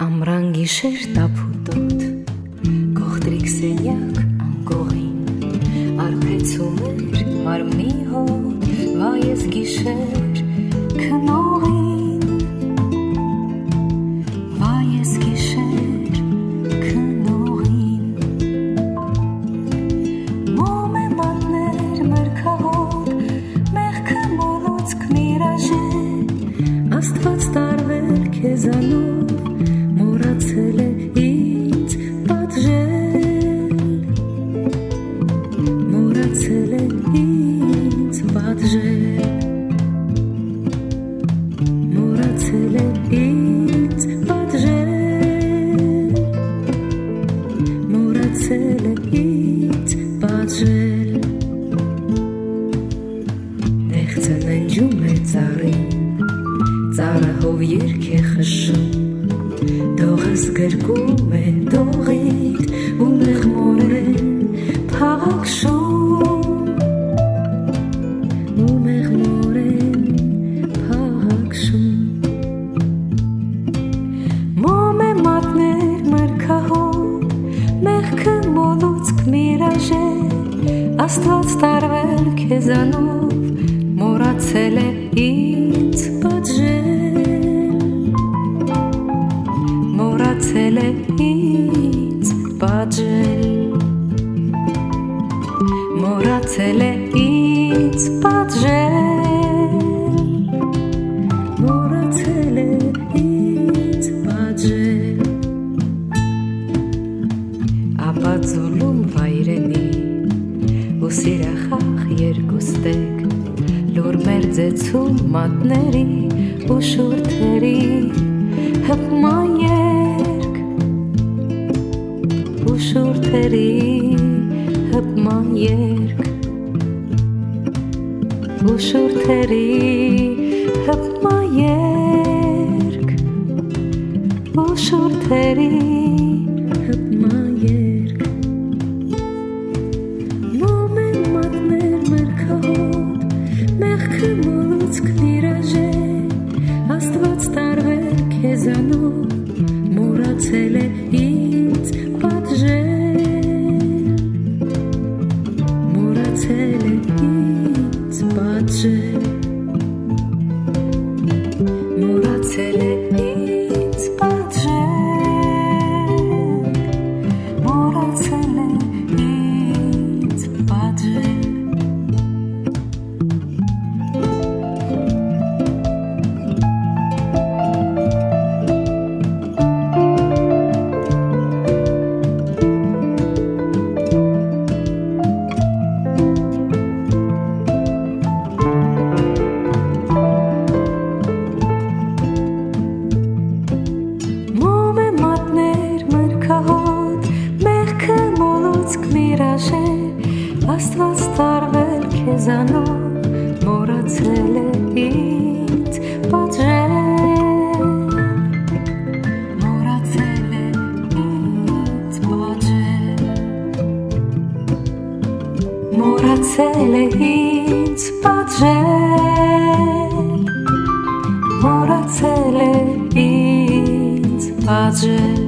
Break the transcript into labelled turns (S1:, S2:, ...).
S1: Ամռան գիշեր տափուտոտ, կողտրիկ սենյակ անկողին, արբեցում էր մարմնի հոտ, վայես գիշեր քնողին, վայես գիշեր քնողին, մոմ է մատներ մրգահոտ, մեղքը մոլուցք միրաժե, Աստված տարվել քեզանով, մոռացել է ինձ պատժել, մոռացել է ինձ պատժել, մոռացել է ինձ պատժել, մոռացել է ինձ պատժել, Դեղցը ննջում է ծառին, ծառը հով երգ է խշշում, Դողս գրկում է դողիդ ու մեղմորեն փաղաքշում, ու մեղմորեն փաղաքշում, Մոմ է մատներ մրգահոտ, մեղքը մոլուցք միրաժե, Աստված տարվել քեզանով, մոռացել է ինձ պատժել, մոռացել է ինձ պատժել, մոռացել է ինձ պատժել, մոռացել է ինձ պատժել, Ապածուլում վայրենի ու սիրախախ երկուստեք, Լուր մերձեցում մատների ու շուրթերի հպման երգ, ու շուրթերի հպման երգ, ու շուրթերի հպման երգ, ու շուրթերի հպման երգ, Մոմ է մատներ մրգահոտ, մեղքը մոլուցք միրաժե, Աստված տարվել քեզանով, մոռացել է ինձ պատժել, մոռացել է ինձ պատժել, մոռացել է ինձ պատժել, մոռացել է ինձ պատժել, Աստված տարվել քեզանով, մոռացել է ինձ պատժել, մոռացել է ինձ պատժել, մոռացել է ինձ պատժել, մոռացել է ինձ պատժել,